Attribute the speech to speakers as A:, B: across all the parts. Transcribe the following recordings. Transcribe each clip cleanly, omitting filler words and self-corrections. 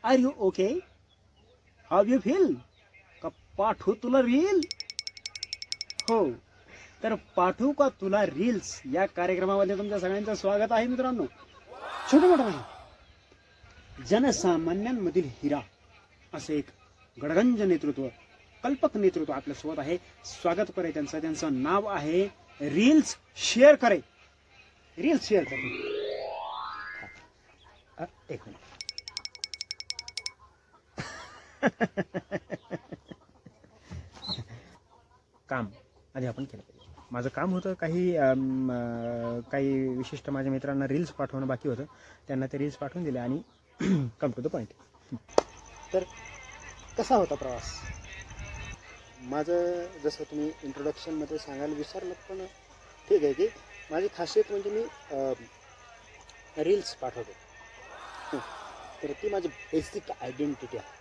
A: R you okay? How you feel? का पाठवू तुला रील? हो, तर पाठवू का तुला रील्स या कार्यक्रमामध्ये तुमच्या सगळ्यांचं स्वागत आहे मित्रांनो. छोटं मोठं नाही, जनसामान्यांमधील हिरा असे एक गडगंज नेतृत्व, कल्पक नेतृत्व आपल्यासोबत आहे. स्वागत करे त्यांचं नाव आहे रील्स शेअर करे. रील्स शेअर करे. एक मिनिट. काम आधी आपण केलं पाहिजे. माझं काम होतं काही विशिष्ट माझ्या मित्रांना रील्स पाठवणं बाकी होतं. त्यांना ते रील्स पाठवून दिले आणि कम टू द पॉईंट. तर कसा होता प्रवास माझं? जसं तुम्ही इंट्रोडक्शनमध्ये सांगायला विसरलं, पण ठीक आहे की माझी खासियत म्हणजे मी रील्स पाठवतो. तर ती माझी बेसिक आयडेंटिटी आहे.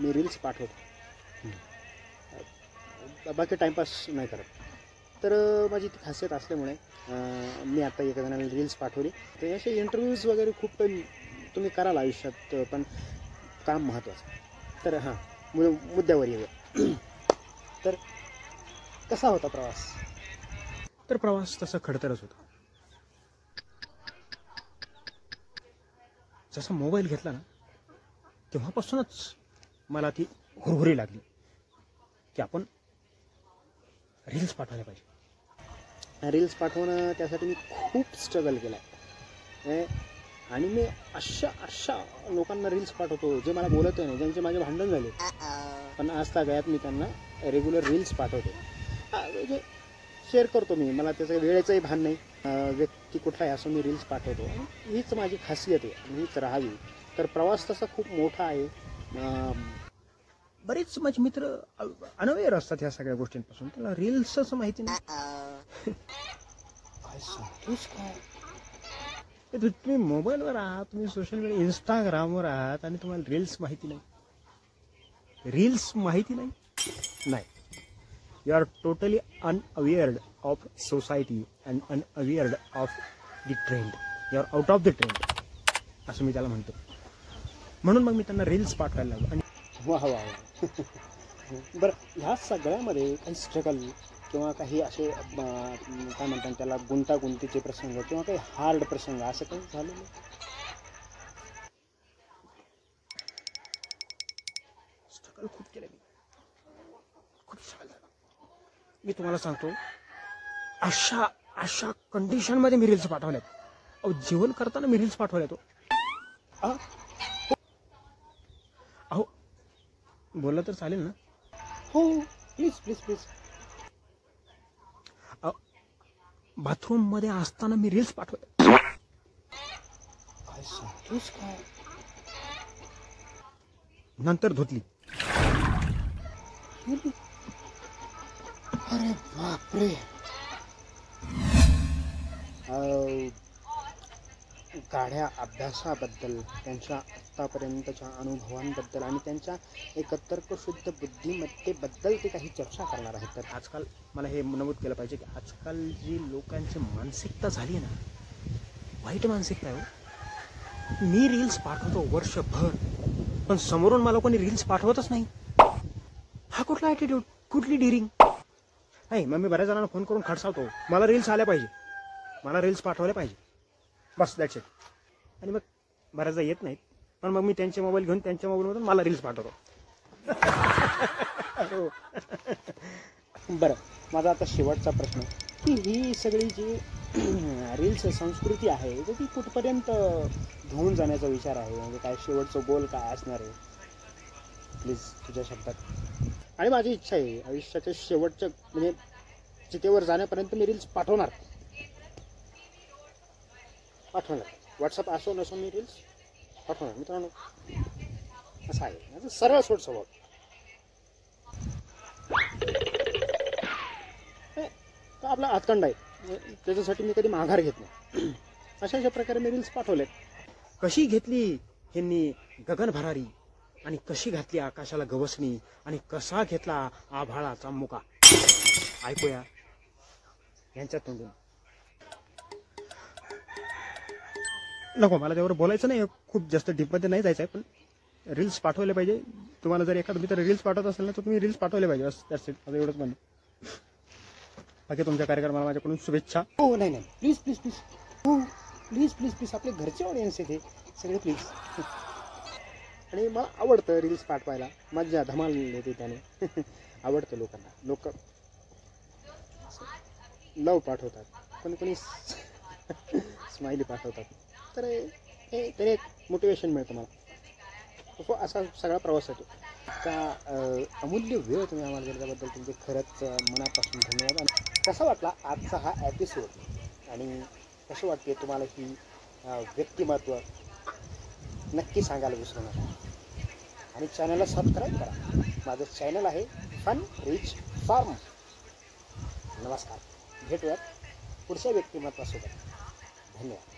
A: मी रील्स पाठवतो, बाकी टाईमपास नाही करत. तर माझी ती खासियत असल्यामुळे मी आता एका जणाला रील्स पाठवली. ते असे इंटरव्ह्यूज वगैरे खूप तुम्ही कराल आयुष्यात, पण काम महत्त्वाचं. तर हां, मुद्द्यावर येऊया. तर कसा होता प्रवास? तर प्रवास तसा खडतरच होता. जसा मोबाईल घेतला ना, तेव्हापासूनच मला ती हुरहुरी लागली की आपण रील्स पाठवायला पाहिजे. रील्स पाठवणं त्यासाठी मी खूप स्ट्रगल केला आहे. आणि मी अशा लोकांना रील्स पाठवतो जे मला बोलत नाही, ज्यांचे माझे भांडण झाले, पण आज तागायत मी त्यांना रेग्युलर रील्स पाठवतो. म्हणजे शेअर करतो मी. मला त्याचं वेळेचंही भान नाही. व्यक्ती कुठलाही असो, मी रील्स पाठवतो. हीच माझी खासियत आहे आणि हीच राहावी. तर प्रवास तसा खूप मोठा आहे. बरेच माझे मित्र अनअवेअर असतात ह्या सगळ्या गोष्टींपासून. त्याला रील्सच माहिती नाही. काय सांगतोस काय? तुम्ही मोबाईलवर आहात, तुम्ही सोशल मीडिया इंस्टाग्रामवर आहात आणि तुम्हाला रील्स माहिती नाही? रील्स माहिती नाही. You are totally unawared of society and unawared of the trend. You are out of the trend असं मी त्याला म्हणतो. म्हणून मग मी त्यांना रील्स पाठवायला लागलो. आणि वा. बरं, ह्या सगळ्यामध्ये काही स्ट्रगल किंवा काही असे काय म्हणतात त्याला, गुंतागुंतीचे प्रसंग किंवा काही हार्ड प्रसंग असं काही झालेलं? स्ट्रगल खूप केलं मी, खूप स्ट्रगल झालं. मी तुम्हाला सांगतो, अशा कंडिशनमध्ये मी रील्स पाठवल्यात. जेवण करताना मी रील्स पाठवल्या तो. अहो, बोललं तर चालेल ना? हो, प्लीज. बाथरूम मध्ये असताना मी रील्स पाठवले. काय सांगतोस काय? नंतर धुतली. अरे बापरे. गाढ्या अभ्यासाबद्दल, त्यांच्या आत्तापर्यंतच्या अनुभवांबद्दल आणि त्यांच्या एक तर्कशुद्ध बुद्धिमत्तेबद्दल ते काही चर्चा करणार आहेत. तर आजकाल मला हे नमूद केलं पाहिजे की आजकाल जी लोकांची मानसिकता झाली आहे ना, वाईट मानसिकता आहे. मी रील्स पाठवतो वर्षभर, पण समोरून मला कोणी रील्स पाठवतच नाही. हा कुठला ॲटिट्यूड, कुठली डिरिंग आहे? मग मी बऱ्याच जणांना फोन करून खडसावतो, मला रील्स आल्या पाहिजे, मला रील्स पाठवल्या पाहिजे, बस दॅट्स इट. आणि मग बऱ्याचदा येत नाहीत, पण मग मी त्यांचे मोबाईल घेऊन त्यांच्या मोबाईलमधून मला रील्स पाठवतो. बरं, माझा आता शेवटचा प्रश्न की ही सगळी जी रील्स संस्कृती आहे तर ती कुठपर्यंत घेऊन जाण्याचा विचार आहे? म्हणजे काय शेवटचं गोल काय असणार आहे? प्लीज तुझ्या शब्दात. आणि माझी इच्छा आहे आयुष्याच्या शेवटच्या म्हणजे चितेवर जाण्यापर्यंत मी रील्स पाठवणार. व्हॉट्सअप असो नसो, मी रील्स पाठवणार मित्रांनो. असं आहे माझं सरळ सोड स्वभाव. आपला हातखंड आहे, त्याच्यासाठी मी कधी माघार घेत नाही. अशा प्रकारे मी रील्स पाठवलेत. कशी घेतली ह्यांनी गगन भरारी, आणि कशी घातली आकाशाला गवसणी, आणि कसा घेतला आभाळाचा मुका. ऐकूया यांच्या तोंडून. नको, मला त्यावर बोलायचं नाही, खूप जास्त डीपमध्ये नाही जायचं आहे, पण रील्स पाठवले पाहिजे. तुम्हाला जर एखादा मित्र रील्स पाठवत असेल ना, तर तुम्ही रील्स पाठवले पाहिजे. बस दॅट्स इट. आता एवढंच म्हणणं. बाकी तुमच्या कार्यक्रमाला माझ्याकडून शुभेच्छा.
B: हो नाही नाही, प्लीज प्लीज प्लीज, हो प्लीज प्लीज प्लीज, आपले घरचे ऑडियन्स आहे ते सगळे, प्लीज. आणि मला आवडतं रील्स पाठवायला, मज्जा धमाल येते त्याने. आवडतं लोकांना, लोक लव पाठवतात, कोणी कोणी स्माइली पाठवतात, तर हे तर एक मोटिवेशन मिळतं मला. हो, असा सगळा प्रवास होतो. का अमूल्य वेळ तुम्ही आम्हाला दिला, त्याबद्दल तुमचे खरंच मनापासून धन्यवाद. आणि कसा वाटला आजचा हा एपिसोड, आणि कसं वाटते तुम्हाला ही व्यक्तिमत्व, नक्की सांगायला विसरू नका. आणि चॅनलला सबस्क्राईब करा. माझं चॅनल आहे फन रिच फार्म. नमस्कार, भेटूयात पुढच्या व्यक्तिमत्वासोबत. धन्यवाद.